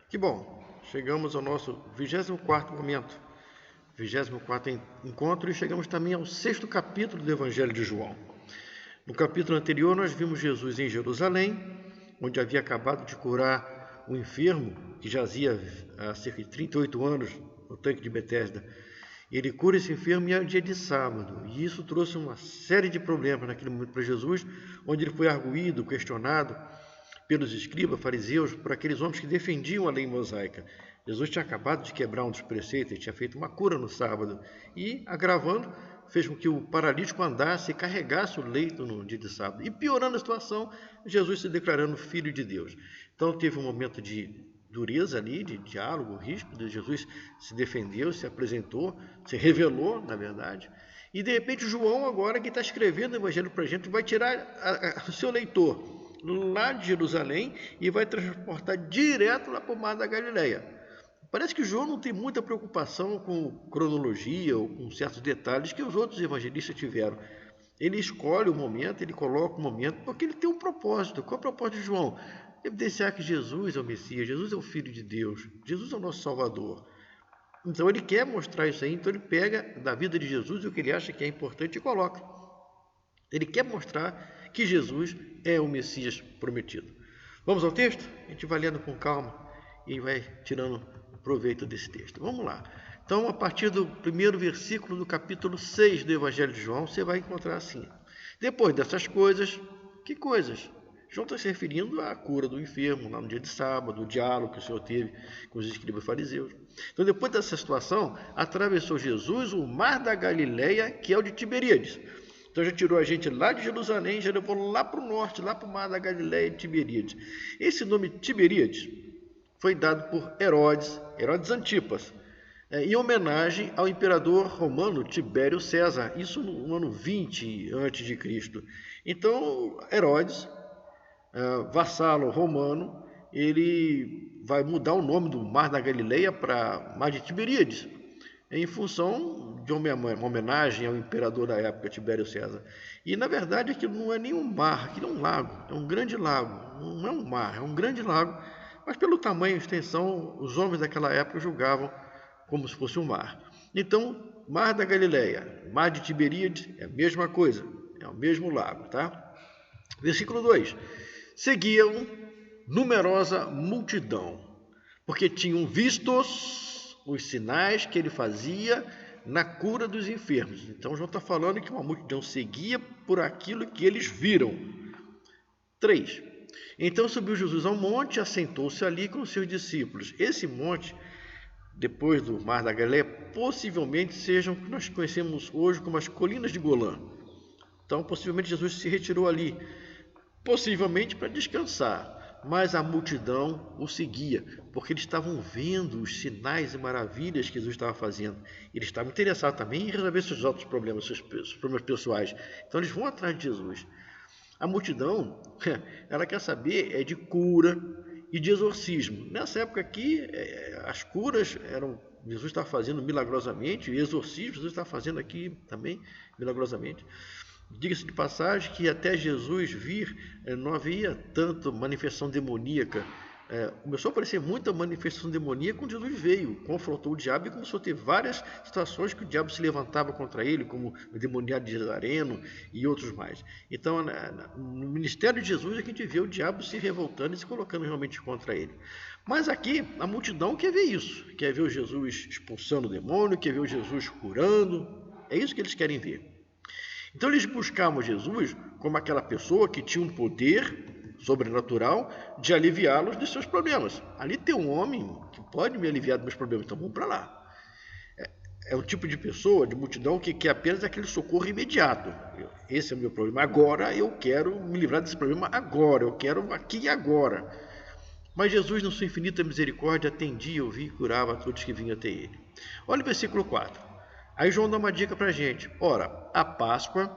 Que bom, chegamos ao nosso 24º momento, 24º encontro e chegamos também ao 6º capítulo do Evangelho de João. No capítulo anterior nós vimos Jesus em Jerusalém, onde havia acabado de curar um enfermo que jazia há cerca de 38 anos no tanque de Betesda. Ele cura esse enfermo e é dia de sábado, e isso trouxe uma série de problemas naquele momento para Jesus, onde ele foi arguído, questionado pelos escribas, fariseus, por aqueles homens que defendiam a lei mosaica. Jesus tinha acabado de quebrar um dos preceitos, ele tinha feito uma cura no sábado, e, agravando, fez com que o paralítico andasse e carregasse o leito no dia de sábado. E piorando a situação, Jesus se declarando filho de Deus. Então teve um momento de dureza ali, de diálogo ríspido, Jesus se defendeu, se apresentou, se revelou, na verdade. E de repente João, agora que está escrevendo o evangelho para a gente, vai tirar o seu leitor lá de Jerusalém e vai transportar direto lá para o Mar da Galileia. Parece que João não tem muita preocupação com cronologia ou com certos detalhes que os outros evangelistas tiveram. Ele escolhe o momento, ele coloca o momento, porque ele tem um propósito. Qual é o propósito de João? Evidenciar que Jesus é o Messias, Jesus é o Filho de Deus, Jesus é o nosso Salvador. Então ele quer mostrar isso aí, então ele pega da vida de Jesus o que ele acha que é importante e coloca. Ele quer mostrar que Jesus é o Messias prometido. Vamos ao texto? A gente vai lendo com calma e vai tirando proveito desse texto. Vamos lá. Então, a partir do primeiro versículo do capítulo 6 do Evangelho de João, você vai encontrar assim. Depois dessas coisas, que coisas? João está se referindo à cura do enfermo, lá no dia de sábado, o diálogo que o Senhor teve com os escribas fariseus. Então, depois dessa situação, atravessou Jesus o mar da Galileia, que é o de Tiberíades. Então já tirou a gente lá de Jerusalém, já levou lá para o norte, lá para o mar da Galileia de Tiberíades. Esse nome Tiberíades foi dado por Herodes Antipas, em homenagem ao imperador romano Tibério César, isso no ano 20 a.C. Então Herodes, vassalo romano, ele vai mudar o nome do mar da Galileia para mar de Tiberíades, em função de uma homenagem ao imperador da época, Tibério César. E, na verdade, aquilo não é nem um mar, aquilo é um lago, é um grande lago, não é um mar, é um grande lago, mas pelo tamanho e extensão, os homens daquela época julgavam como se fosse um mar. Então, mar da Galileia, mar de Tiberíades, é a mesma coisa, é o mesmo lago, tá? Versículo 2. Seguiam numerosa multidão, porque tinham vistos os sinais que ele fazia na cura dos enfermos. Então, João está falando que uma multidão seguia por aquilo que eles viram. 3. Então subiu Jesus ao monte e assentou-se ali com os seus discípulos. Esse monte, depois do Mar da Galileia, possivelmente sejam o que nós conhecemos hoje como as colinas de Golã. Então, possivelmente Jesus se retirou ali, possivelmente para descansar. Mas a multidão o seguia, porque eles estavam vendo os sinais e maravilhas que Jesus estava fazendo. Eles estavam interessados também em resolver seus outros problemas, seus problemas pessoais. Então eles vão atrás de Jesus. A multidão, ela quer saber de cura e de exorcismo. Nessa época aqui, as curas Jesus estava fazendo milagrosamente, e exorcismo Jesus estava fazendo aqui também milagrosamente. Diga-se de passagem que até Jesus vir, não havia tanto manifestação demoníaca. Começou a aparecer muita manifestação demoníaca quando Jesus veio, confrontou o diabo e começou a ter várias situações que o diabo se levantava contra ele, como o demoniado de Nazareno e outros mais. Então, no ministério de Jesus é que a gente vê o diabo se revoltando e se colocando realmente contra ele. Mas aqui, a multidão quer ver isso, quer ver o Jesus expulsando o demônio, quer ver o Jesus curando, é isso que eles querem ver. Então eles buscavam Jesus como aquela pessoa que tinha um poder sobrenatural de aliviá-los dos seus problemas. Ali tem um homem que pode me aliviar dos meus problemas, então vamos para lá. É um tipo de pessoa, de multidão, que quer apenas aquele socorro imediato. Esse é o meu problema. Agora eu quero me livrar desse problema agora. Eu quero aqui e agora. Mas Jesus, na sua infinita misericórdia, atendia, ouvia e curava a todos que vinham até ele. Olha o versículo 4. Aí João dá uma dica para a gente. Ora, a Páscoa,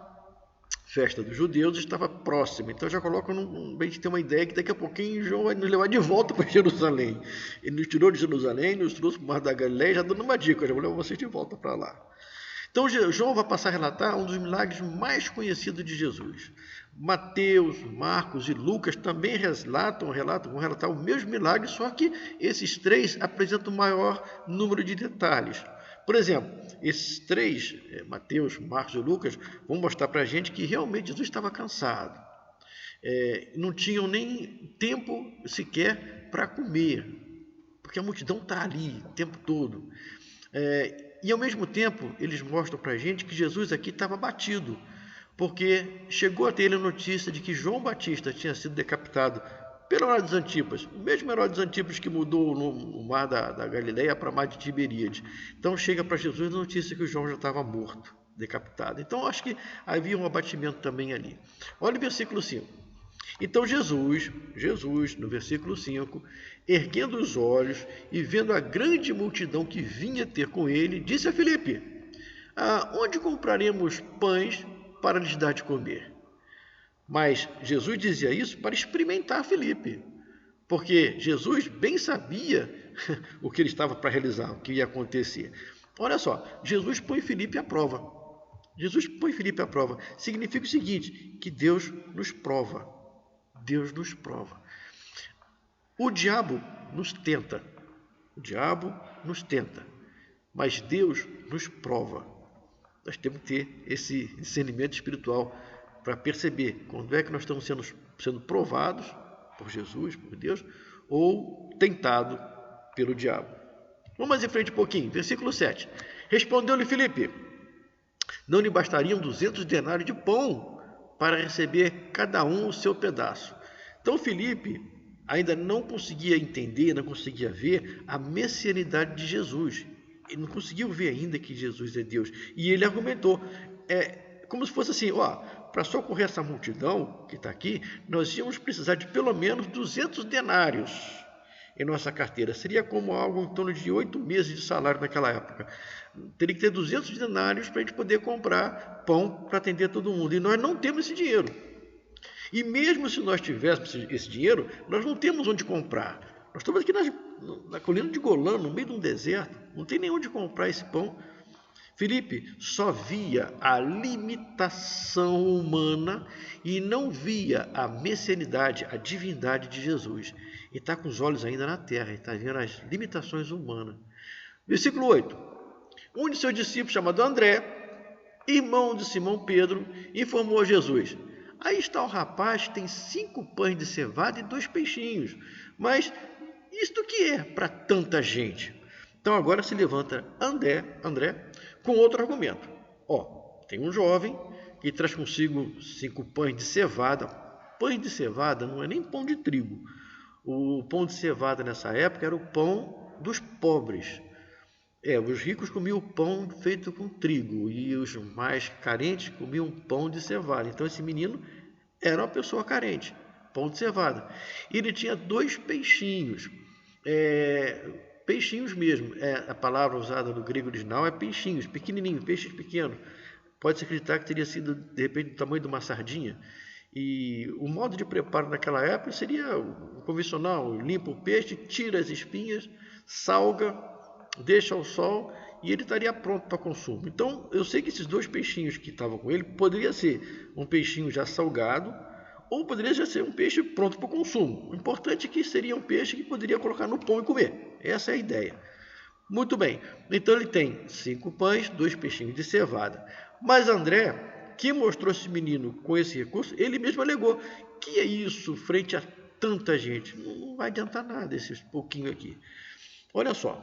festa dos judeus, estava próxima. Então já coloca para a gente ter uma ideia que daqui a pouquinho João vai nos levar de volta para Jerusalém. Ele nos tirou de Jerusalém, nos trouxe para o Mar da Galileia, já dando uma dica. Eu já vou levar vocês de volta para lá. Então João vai passar a relatar um dos milagres mais conhecidos de Jesus. Mateus, Marcos e Lucas também vão relatar o mesmo milagre, só que esses três apresentam maior número de detalhes. Por exemplo, esses três, Mateus, Marcos e Lucas, vão mostrar para a gente que realmente Jesus estava cansado. Não tinham nem tempo sequer para comer, porque a multidão está ali o tempo todo. E ao mesmo tempo, eles mostram para a gente que Jesus aqui estava abatido, porque chegou até ele a notícia de que João Batista tinha sido decapitado pelo Herodes Antipas, o mesmo Herodes Antipas que mudou o mar da Galileia para o mar de Tiberíades. Então chega para Jesus a notícia que o João já estava morto, decapitado. Então acho que havia um abatimento também ali. Olha o versículo 5. Então Jesus, no versículo 5, erguendo os olhos e vendo a grande multidão que vinha ter com ele, disse a Filipe: onde compraremos pães para lhes dar de comer? Mas Jesus dizia isso para experimentar Filipe, porque Jesus bem sabia o que ele estava para realizar, o que ia acontecer. Olha só, Jesus põe Filipe à prova. Jesus põe Filipe à prova. Significa o seguinte, que Deus nos prova. Deus nos prova. O diabo nos tenta. O diabo nos tenta. Mas Deus nos prova. Nós temos que ter esse discernimento espiritual para perceber quando é que nós estamos sendo provados por Jesus, por Deus, ou tentados pelo diabo. Vamos mais em frente um pouquinho. Versículo 7. Respondeu-lhe Filipe: não lhe bastariam 200 denários de pão para receber cada um o seu pedaço. Então Filipe ainda não conseguia entender, não conseguia ver a messianidade de Jesus. Ele não conseguiu ver ainda que Jesus é Deus. E ele argumentou, como se fosse assim, para socorrer essa multidão que está aqui, nós íamos precisar de pelo menos 200 denários em nossa carteira. Seria como algo em torno de 8 meses de salário naquela época. Teria que ter 200 denários para a gente poder comprar pão para atender todo mundo. E nós não temos esse dinheiro. E mesmo se nós tivéssemos esse dinheiro, nós não temos onde comprar. Nós estamos aqui na colina de Golã, no meio de um deserto. Não tem nem onde comprar esse pão. Filipe só via a limitação humana e não via a messianidade, a divindade de Jesus. E está com os olhos ainda na terra, está vendo as limitações humanas. Versículo 8. Um de seus discípulos, chamado André, irmão de Simão Pedro, informou a Jesus: aí está o rapaz que tem 5 pães de cevada e 2 peixinhos. Mas isto que é para tanta gente? Então agora se levanta André com outro argumento. Tem um jovem que traz consigo 5 pães de cevada. Pães de cevada não é nem pão de trigo. O pão de cevada nessa época era o pão dos pobres. Os ricos comiam o pão feito com trigo e os mais carentes comiam pão de cevada. Então esse menino era uma pessoa carente, pão de cevada. E ele tinha 2 peixinhos. Peixinhos mesmo, a palavra usada no grego original é peixinhos, pequenininhos, peixes pequenos. Pode-se acreditar que teria sido, de repente, do tamanho de uma sardinha. E o modo de preparo naquela época seria o convencional: limpa o peixe, tira as espinhas, salga, deixa ao sol e ele estaria pronto para consumo. Então, eu sei que esses 2 peixinhos que estavam com ele, poderia ser um peixinho já salgado, ou poderia já ser um peixe pronto para o consumo. O importante é que seria um peixe que poderia colocar no pão e comer. Essa é a ideia. Muito bem. Então ele tem 5 pães, 2 peixinhos de cevada. Mas André, que mostrou esse menino com esse recurso, ele mesmo alegou: que é isso frente a tanta gente? Não vai adiantar nada esses pouquinho aqui. Olha só,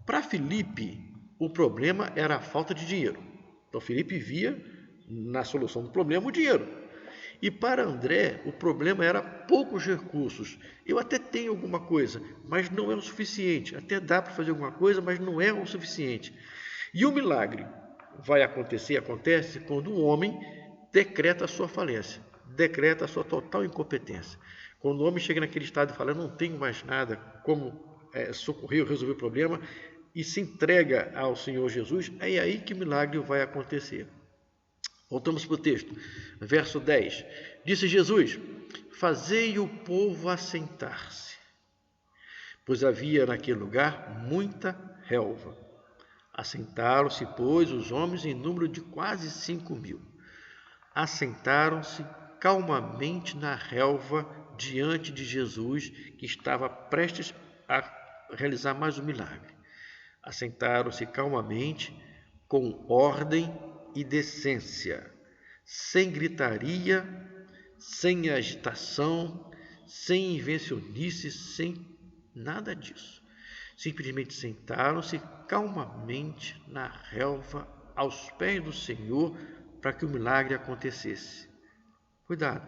para Filipe, o problema era a falta de dinheiro. Então Filipe via na solução do problema o dinheiro. E para André, o problema era poucos recursos. Eu até tenho alguma coisa, mas não é o suficiente. Até dá para fazer alguma coisa, mas não é o suficiente. E o milagre acontece quando um homem decreta a sua falência, decreta a sua total incompetência. Quando o homem chega naquele estado e fala: eu não tenho mais nada como socorrer ou resolver o problema, e se entrega ao Senhor Jesus, é aí que o milagre vai acontecer. Voltamos para o texto, verso 10. Disse Jesus: fazei o povo assentar-se, pois havia naquele lugar muita relva. Assentaram-se, pois, os homens em número de quase 5.000. Assentaram-se calmamente na relva diante de Jesus, que estava prestes a realizar mais um milagre. Assentaram-se calmamente, com ordem e decência, sem gritaria, sem agitação, sem invencionice, sem nada disso. Simplesmente sentaram-se calmamente na relva aos pés do Senhor para que o milagre acontecesse. Cuidado,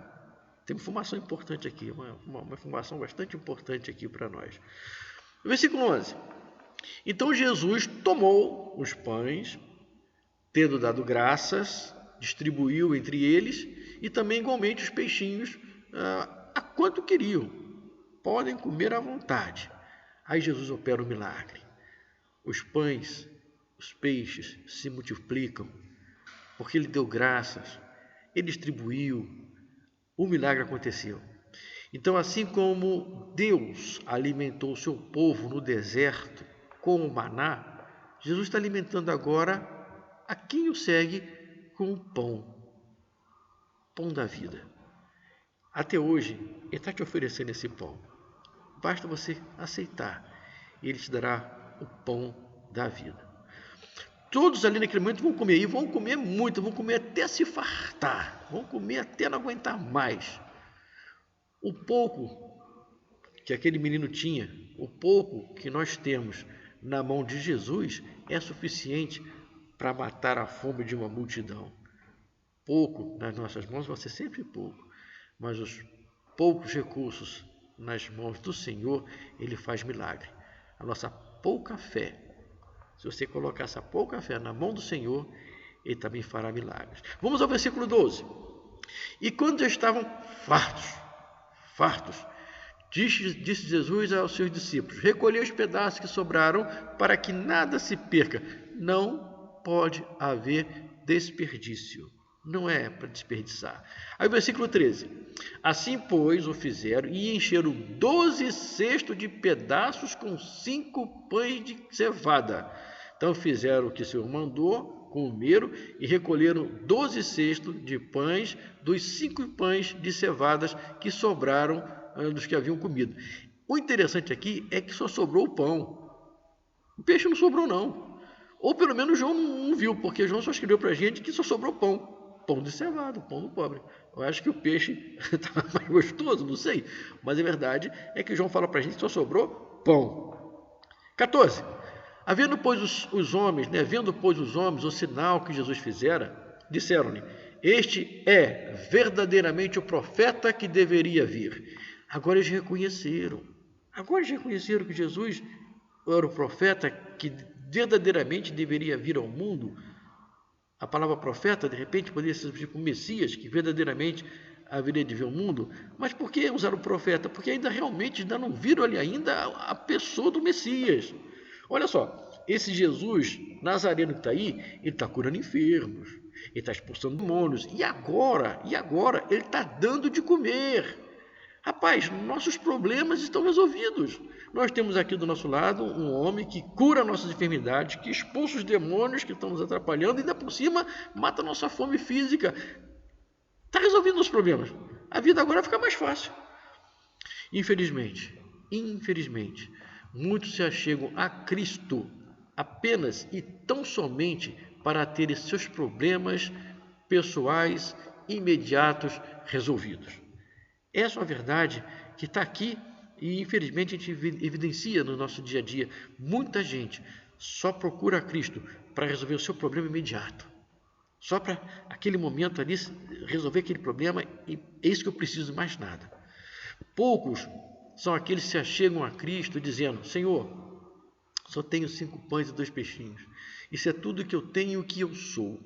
tem uma informação importante aqui, uma informação bastante importante aqui para nós. Versículo 11. Então Jesus tomou os pães, tendo dado graças, distribuiu entre eles e também igualmente os peixinhos a quanto queriam. Podem comer à vontade. Aí Jesus opera o milagre. Os pães, os peixes se multiplicam, porque ele deu graças, ele distribuiu, o milagre aconteceu. Então, assim como Deus alimentou o seu povo no deserto com o maná, Jesus está alimentando agora a quem o segue com o pão da vida. Até hoje, ele está te oferecendo esse pão. Basta você aceitar, e ele te dará o pão da vida. Todos ali naquele momento vão comer, e vão comer muito, vão comer até se fartar, vão comer até não aguentar mais. O pouco que aquele menino tinha, o pouco que nós temos na mão de Jesus é suficiente para matar a fome de uma multidão. Pouco nas nossas mãos vai ser sempre pouco, mas os poucos recursos nas mãos do Senhor, ele faz milagre. A nossa pouca fé, se você colocar essa pouca fé na mão do Senhor, ele também fará milagres. Vamos ao versículo 12. E quando já estavam fartos, disse Jesus aos seus discípulos: recolhei os pedaços que sobraram para que nada se perca. Não pode haver desperdício. Não é para desperdiçar. Aí o versículo 13. Assim, pois, o fizeram e encheram 12 cestos de pedaços com 5 pães de cevada. Então fizeram o que o Senhor mandou, comeram e recolheram 12 cestos de pães dos 5 pães de cevadas que sobraram dos que haviam comido. O interessante aqui é que só sobrou o pão. O peixe não sobrou, não. Ou pelo menos João não viu, porque João só escreveu para a gente que só sobrou pão. Pão de cevada, pão do pobre. Eu acho que o peixe estava mais gostoso, não sei. Mas a verdade é que João fala para a gente que só sobrou pão. 14. Havendo, pois, os homens, vendo, pois, os homens o sinal que Jesus fizera, disseram-lhe: este é verdadeiramente o profeta que deveria vir. Agora eles reconheceram que Jesus era o profeta que verdadeiramente deveria vir ao mundo. A palavra profeta, de repente, poderia ser tipo Messias, que verdadeiramente haveria de ver o mundo. Mas por que usar o profeta? Porque ainda não viram ali ainda a pessoa do Messias. Olha só, esse Jesus Nazareno que está aí, ele está curando enfermos, ele está expulsando demônios. E agora, ele está dando de comer. Rapaz, nossos problemas estão resolvidos. Nós temos aqui do nosso lado um homem que cura nossas enfermidades, que expulsa os demônios que estão nos atrapalhando e ainda por cima mata a nossa fome física. Está resolvendo os problemas. A vida agora fica mais fácil. Infelizmente, muitos se achegam a Cristo apenas e tão somente para terem seus problemas pessoais imediatos resolvidos. Essa é uma verdade que está aqui e infelizmente a gente evidencia no nosso dia a dia. Muita gente só procura a Cristo para resolver o seu problema imediato. Só para aquele momento ali resolver aquele problema e é isso que eu preciso, mais nada. Poucos são aqueles que se achegam a Cristo dizendo: Senhor, só tenho 5 pães e 2 peixinhos. Isso é tudo que eu tenho e o que eu sou.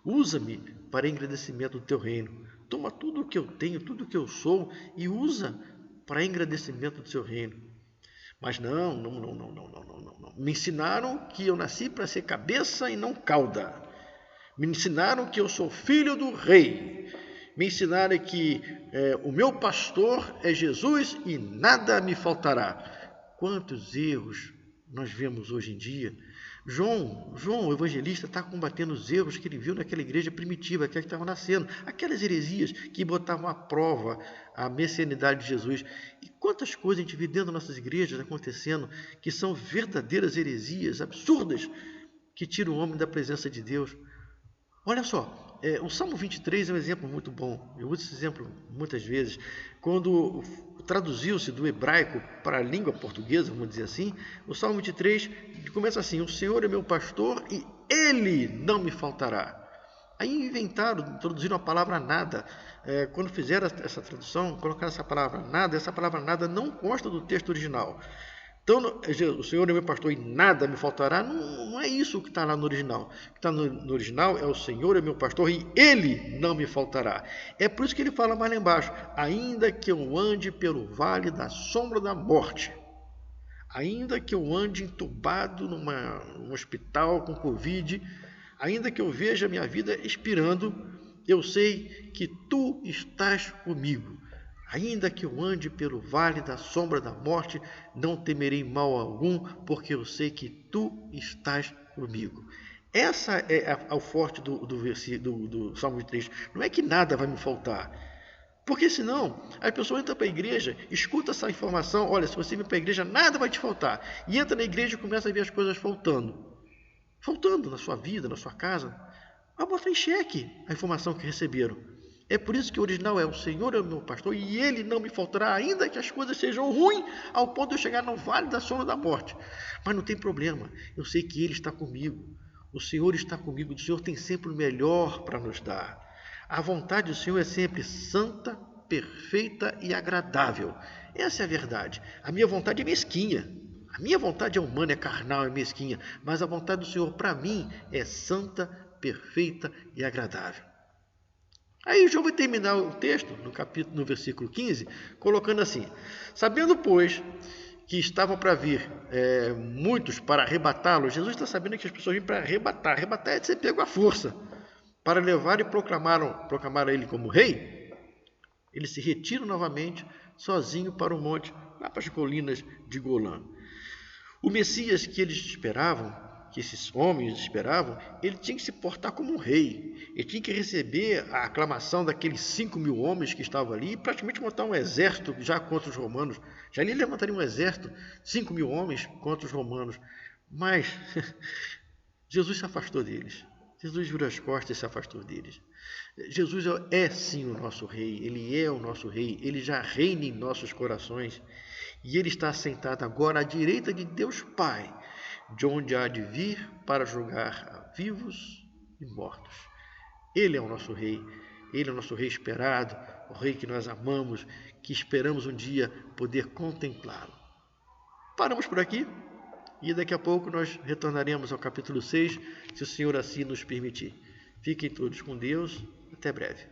Usa-me para engrandecimento do teu reino. Toma tudo o que eu tenho, tudo o que eu sou e usa para engrandecimento do seu reino. Mas não. Me ensinaram que eu nasci para ser cabeça e não cauda. Me ensinaram que eu sou filho do rei. Me ensinaram que o meu pastor é Jesus e nada me faltará. Quantos erros nós vemos hoje em dia. João, o evangelista, está combatendo os erros que ele viu naquela igreja primitiva, aquela que estava nascendo, aquelas heresias que botavam à prova a messianidade de Jesus. E quantas coisas a gente vê dentro das nossas igrejas acontecendo que são verdadeiras heresias, absurdas, que tiram o homem da presença de Deus. Olha só, o Salmo 23 é um exemplo muito bom. Eu uso esse exemplo muitas vezes. Quando traduziu-se do hebraico para a língua portuguesa, vamos dizer assim, o Salmo 23 começa assim: o Senhor é meu pastor e Ele não me faltará. Aí introduziram a palavra nada. Quando fizeram essa tradução, colocaram essa palavra nada não consta do texto original. Então, o Senhor é meu pastor e nada me faltará, não é isso que está lá no original. O que está no original é: o Senhor é meu pastor e Ele não me faltará. É por isso que ele fala mais lá embaixo: ainda que eu ande pelo vale da sombra da morte, ainda que eu ande entubado num hospital com Covid, ainda que eu veja minha vida expirando, eu sei que Tu estás comigo. Ainda que eu ande pelo vale da sombra da morte, não temerei mal algum, porque eu sei que Tu estás comigo. Essa é o forte do Salmo 23. Não é que nada vai me faltar. Porque senão, a pessoa entra para a igreja, escuta essa informação: olha, se você vir para a igreja, nada vai te faltar. E entra na igreja e começa a ver as coisas faltando. Faltando na sua vida, na sua casa. Vai botar em xeque a informação que receberam. É por isso que o original é: o Senhor é o meu pastor e Ele não me faltará, ainda que as coisas sejam ruins, ao ponto de eu chegar no vale da sombra da morte. Mas não tem problema, eu sei que Ele está comigo. O Senhor está comigo, o Senhor tem sempre o melhor para nos dar. A vontade do Senhor é sempre santa, perfeita e agradável. Essa é a verdade. A minha vontade é mesquinha. A minha vontade é humana, é carnal, é mesquinha. Mas a vontade do Senhor para mim é santa, perfeita e agradável. Aí João vai terminar o texto, no versículo 15, colocando assim: sabendo, pois, que estavam para vir muitos para arrebatá-lo. Jesus está sabendo que as pessoas vêm para arrebatar. Arrebatar é de ser pego à força. Para levar e proclamar ele como rei, ele se retira novamente, sozinho, para o monte, lá para as colinas de Golã. O Messias que eles esperavam, que esses homens esperavam, ele tinha que se portar como um rei. Ele tinha que receber a aclamação daqueles 5.000 homens que estavam ali e praticamente montar um exército já contra os romanos. Já ali ele levantaria um exército, 5.000 homens contra os romanos. Mas Jesus se afastou deles. Jesus virou as costas e se afastou deles. Jesus é sim o nosso rei, ele é o nosso rei, ele já reina em nossos corações. E ele está sentado agora à direita de Deus Pai, de onde há de vir para julgar vivos e mortos. Ele é o nosso rei, ele é o nosso rei esperado, o rei que nós amamos, que esperamos um dia poder contemplá-lo. Paramos por aqui e daqui a pouco nós retornaremos ao capítulo 6, se o Senhor assim nos permitir. Fiquem todos com Deus, até breve.